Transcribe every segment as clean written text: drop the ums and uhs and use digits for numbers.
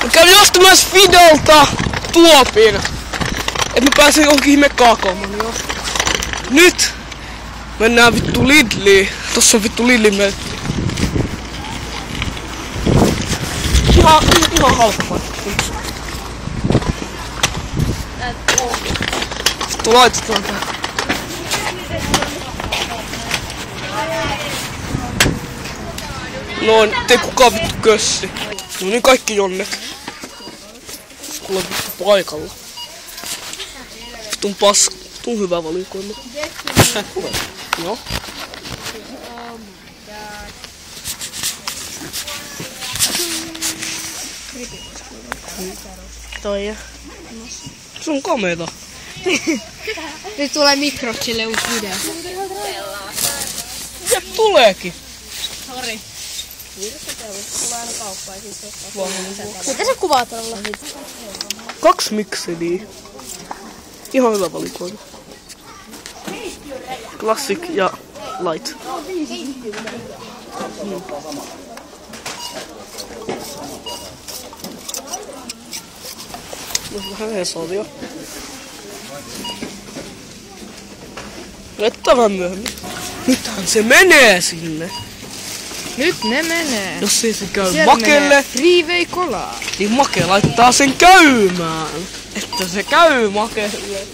Mä kävin ostamassa Fidolta tuopin. Et mä pääsen johonkin ihme kakoon. Nyt mennään vittu Lidliin. Tossa on vittu Lidlin merkki. Ihan halpaa. Vittu laitetaan tää. Noin, ei kukaan vittu kössi. No niin kaikki jonnek. Kuule vittu paikalla. Vittun paska. Vittun hyvä valikoima. Joo. Toi. Se on kameeta. Nyt tulee Microchille uusi video. Ja tuleekin. Sori. Tulee aina kauppaan ja siis mitä sä kuvaat olla? 2 mikseliä. Ihan hyvä valikoima. Classic ja light. Vähän Hesaria. Vettä vähän myöhemmin. Nythän se menee sinne. Nyt ne menee. Jos ei se käy Makelle, Freeway Colaa. niin Make laittaa sen käymään. Että se käy Makelle.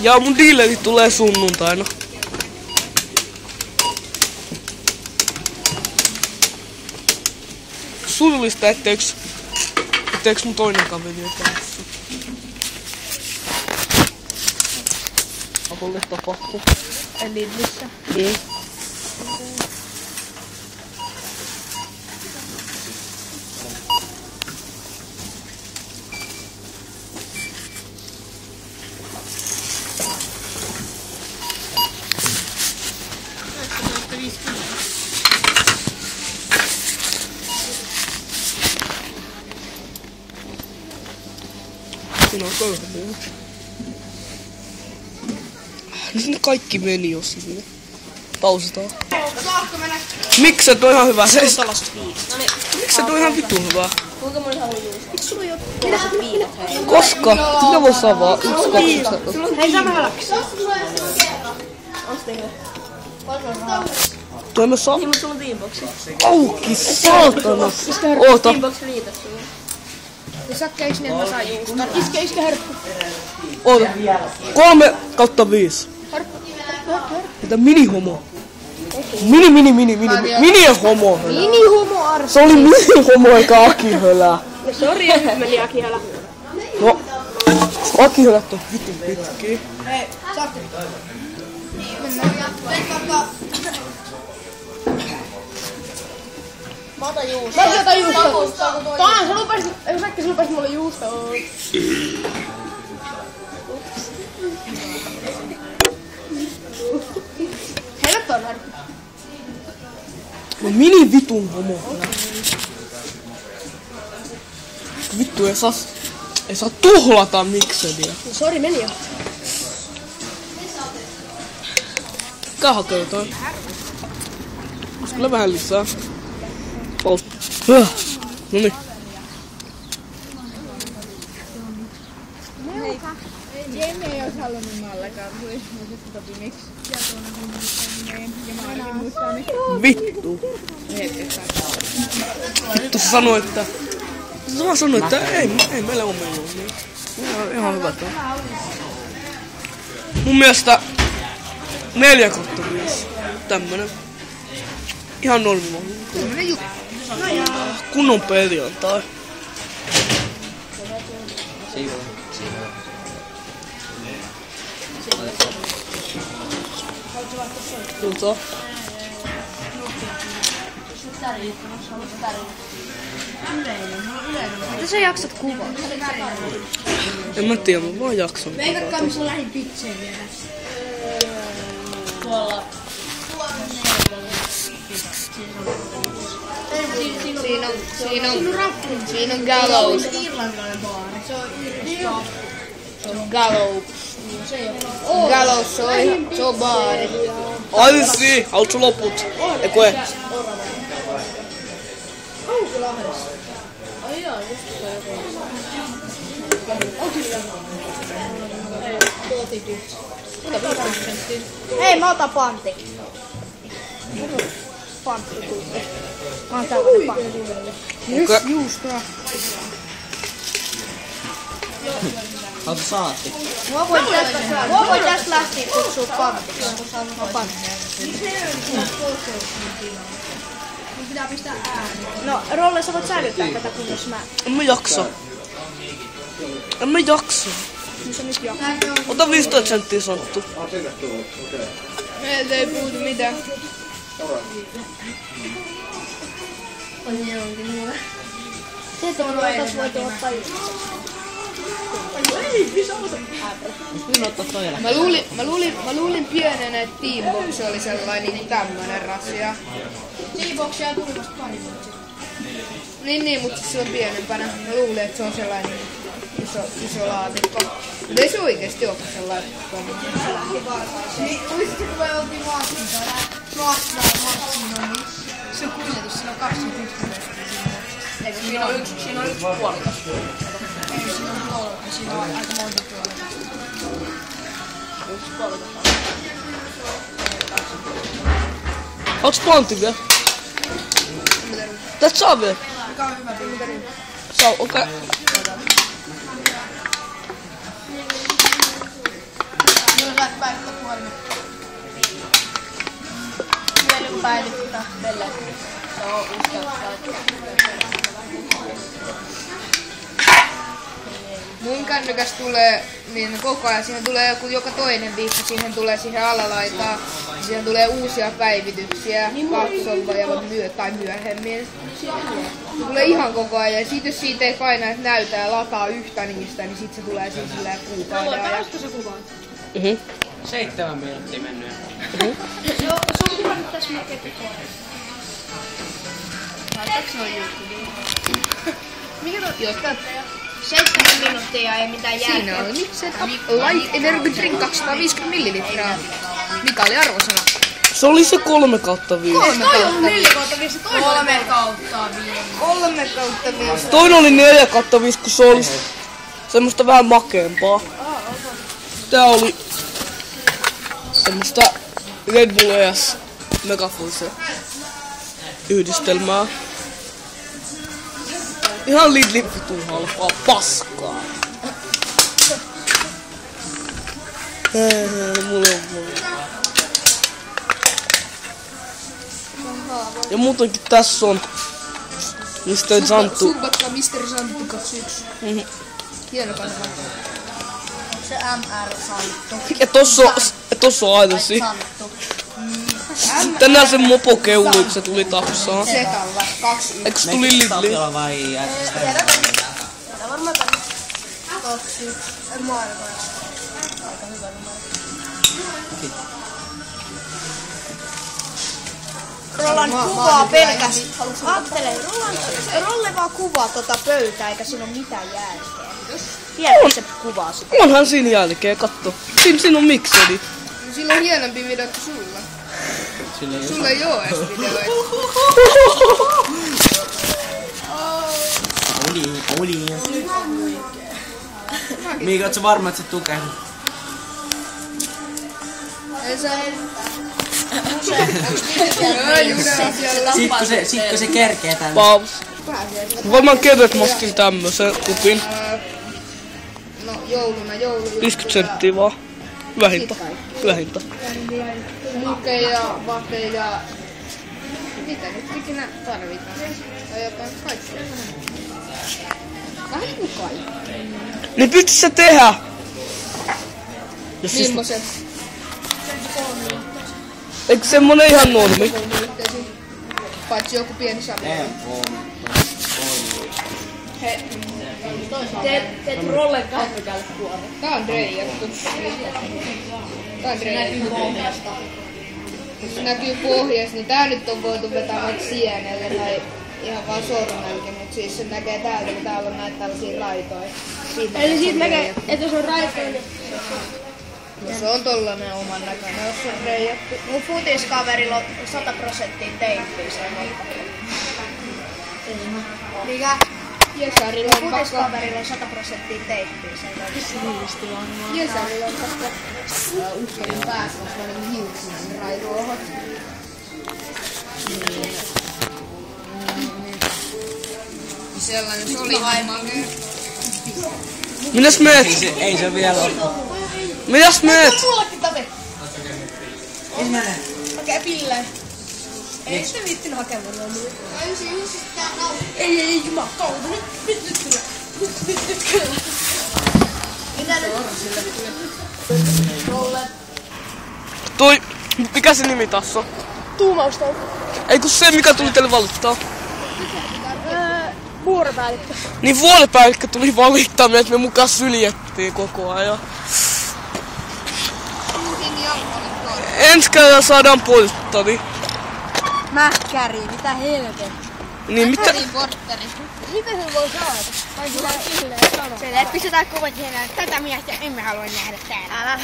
Ja mun dealeri tulee sunnuntaina. Surullista, etteiks mun toinen kaveri ole päässyt. Apolle tapahtuu. Lidlissä. Niin. Siinä on köyhä. Nyt ne kaikki meni jo sinne. Pausitaan. Mikset on ihan hyvä. Mikset on ihan vitun hyvä. Kuinka moni haluaa juusta? Miksi sulla ei ole viinat? Koska? Mitä vois avaa? 1, 2, 3. Hei, sama halaksi. Onks teillä? Toi mä saa. Niin, mutta sulla on Teamboxi. Auki, saatana. Oota. Teamboxi liitä sulla. Ja sakkeeks ne, että mä saan juusta? Iskä herkku. Oota. 3/5. Mitä mini-homo? Mini-homo. Mini-homo arsi. Se oli mini-homo eikä Akihölä. No sori, nyt meni Akihälä. No. Akihölät on vitun pitkiä. Hei, saakka. Mä otan juusta. Mä otan juusta. Taan, sä lupasit, Säkki, sä lupasit mulle juusta. Heillä on harkki. No mini vitun homo. Vittu ei saa tuhlata mikseliä. No sori, meni jo. Mikä hakee jotain? Olis kyllä vähän lisää. Paus. Noniin. Jenni ei ois halunnut mallakaan, tuli topi miksi. Ja mä ainakin muistaa miksi. Vittu. Vittu se sanoi, että... Mä sanoin, että ei meillä ole mennyt. Ihan hyvä tää. Mun mielestä 4/5. Tämmönen. Ihan normi. Tämmönen juttu. Kunnon perjantai. Tuota. Mitä sä jaksat kuvaa? En mä tiedä, mä vaan jaksan. Veikatkaa, missä on lähin pitseen vielä. Tuolla. Siinä on Gallows. Se on irlantilainen baari. Se on Gallows. Gallows, se on baari. Ai si, haluatko loput? Eiku ei. Oltiin Lahdessa. Ai joo, just sitä joku. Ei, tuotiin tyhjä. Mitä 15 senttiä? Hei, mä otan pantti. Pantti tuli. Mä oon tällainen pantti. Okei. Juustoa. Ota saatti. Mua voi tästä lähtien kutsua pantiksi. Mä oon pantti. Pitää pistää ääni. No, Rolle, sä voit säilyttää tätä kunnes mä. En mä jaksa. En mä jaksa. Missä nyt jo? Ota 15 senttiä Santtu. Meiltä ei puutu mitään. Se tuotas voitu ottaa just. Minä ottaa toilla. Mä luulin pienenä, että Teambox oli sellainen niin tämmönen rasia. Teamboxia tuli vasta pari vuotta. Niin, mutta se on pienempänä. Mä luulin, että se on sellainen iso laatikko. Mutta ei se oikeesti oo sellainen pommi. Muistatko, kun me oltiin Maksimoon, niin se on kuljetus, siinä on 21 vuotta. Eikö siinä on yksi puolikas? Ei, siinä on 3, siinä on aika monta puolta. Yksi puolikas. Onks pantti vielä? Tästä saa vielä? Mikä on hyvä biisi? Saa, okei. Kyllä sä et päivittää puhelimen. Vielä kun päivittää Pelle. Se on Mun kännykäs tulee niin koko ajan, siihen tulee joku joka toinen viikko, siihen tulee siihen alalaitaan, siihen tulee uusia päivityksiä, kaksontoja tai myöhemmin. Se tulee ihan koko ajan, ja sit jos siitä ei paina, että näytä ja lataa yhtä niistä, niin sit se tulee siinä silleen kuukauden ajan. se kuvaan. 7 minuuttia mennyt. Se on hyvä nyt tässä melkein kokoa. Laitaanko noin juttu? Mikä tuo? Jotta 7 minuuttia ei mitään järkeä. Siinä on Mixed Up Light Energy Drink 250 millilitraa. Mikä oli arvosana? Se oli se 3/5. 3/5. Toi on 4/5. 3/5. Toinen oli 4/5, kun se oli semmoista vähän makeampaa. Tää oli semmoista Red Bullia ja Megafuisia yhdistelmää. Ihan Lidlin vitun halpaa paskaa. Mulla on voi. Ja muutenkin tässä on Mr. Santtu. Subbakka Mr. Santtu 21. Hieno kanava. Se MR Santtu. Ja tossa on aitosi. Santtu. Tänään se mopo keului, kun se tuli tapsaa. Setalla 21. Eikö se tuli Lidli? Tapiola vai äskeistä? Tää varmaan tänne. 21. En mä aina aika hyvä numero. Rollan kuvaa pelkästään. Aattele, Rolle vaan kuvaa tota pöytää, eikä siinä oo mitään järkeä. Tiedätkö se kuvaa sitä? Onhan siinä jälkeen, katso. Siinä on mikseli. Sillä on hienompi video kuin sulla. Sulla ei oo edes videoita. Oli. Miika, oot sä varma, että sä tukehdut? Ei sä... Sit kun se kerkee tänne. Paus. Varmaan kevyet maskin tämmösen kupin. No jouluna. 50 senttiä vaan. Vähintä. Mukeja, vakeja. Mitä nyt ikinä tarvitaan? Tai jotain kaikkea. Vähän niinku kaikki. Niin pystyis sä tehdä? Jos siis, Mimmoset? eikö semmonen ihan normi? Paitsi joku pieni savi. Teet Rollen kahvikalle kuore. Tää on reijattu. Jos se näkyy pohjassa, niin tää nyt on voitu vetää vaikka sienelle tai ihan vaan sormelkin, mutta siis se näkee täältä, kun täällä on näitä tällaisia raitoja. Eli siitä näkee, että se on raitoja. No se on tollanen oman näköinen, jos se on reijattu. Mun futiskaverilla on 100% teippiä se Mikä? Jesarilla on pakko. Kutispaperilla on 100% teippiä. Jesarilla on pakko. Ukkelin päässä on sellainen hiuksinen rairuohot. Sellainen se oli makea. Minäs meet? Ei se vielä ole. Minäs meet? Mullekin tate. Ensimmäinen. Hakee pilleen. Ei sitä viittin hakemaan. Ei, jumakauta. Nyt kyllä. Mitä nyt? Toi, mikä se nimi taas on? Tuumaustoukko. Ei kun se mikä tuli teille valittaa. Vuoropäällikkö. Niin vuoropäällikkö tuli valittaa meidät, me mukaan syljettiin koko ajan. Ensi kerran saadaan polttari. Mäkkäri, mitä helvettiä. Niin mitä? Portteri. Mitä se voi saada? Vai sitä silleen sanoa? Sillä et pistetään kuvat siihen, että tätä miestä emme halua nähdä täällä. Älä.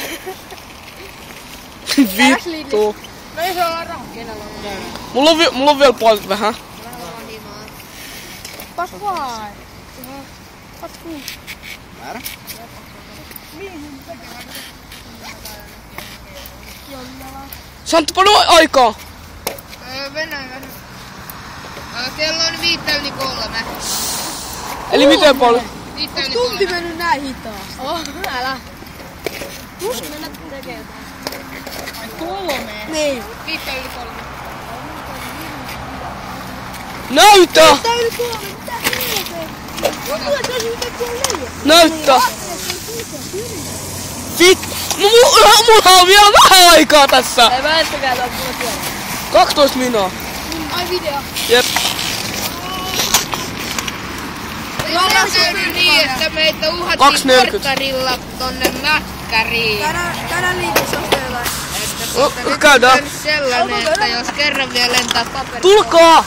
Vittu. No ei se ole rahaa. Mulla on vielä paljon vähän. Pak vaan. Patku. Santtu paljon aikaa. Venäjän kanssa. Kello on 2:03. Eli miten paljon? 2:03. Tunti mennyt näin hitaasti. Oh, älä. Just mennä tekemään. Ai 3. Niin. 2:03. Näytä! Tää yli 3, mitä helvettiä? Mulla se olisi yhtäkkiä 4. Näytä! Vittu! Mulla on vielä vähän aikaa tässä! Ei väistäkään ole mulla siellä. 12 minaa. Ai video. Jep. Nyt on käynyt niin, että meitä uhattiin 2:40. porttarilla tonne mäkkäriin. Käydään liitossa jotain. Nyt Käydään. on sellainen, että jos kerran vielä lentää paperi. Tulkaa!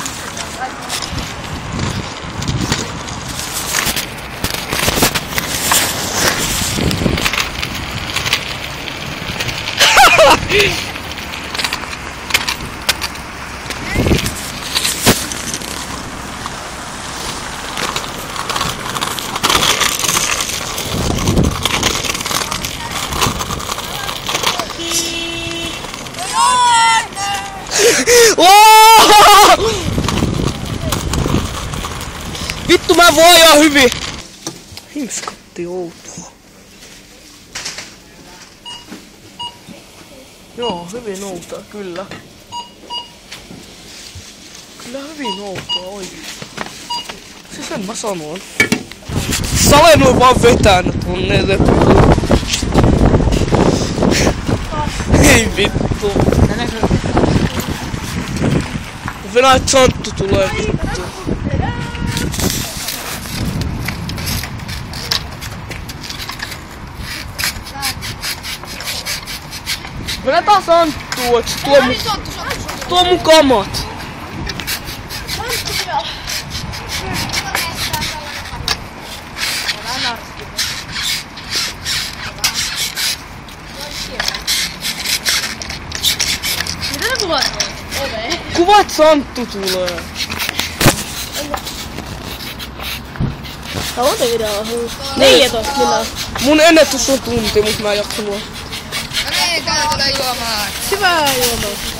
Vittu mä voin ajaa hyvin! Himskatti outoa. Joo, hyvin outoa, kyllä. Kyllä hyvin outoa oikein. Se sen mä sanoin. Salen on vaan vetänyt tonne reppuun. Ei vittu. Venäjät Santtu tulee vittu. Venätään Santtua, et se tuo mun kamat. Mitä ne kuvat on? Ove. Kuvat Santtu tulee. Kauan te video on? 14 minä. Mun ennätys on tunti, mut mä en jaksa luo. No niin, täällä tulee juomaan. Hyvää juomaa.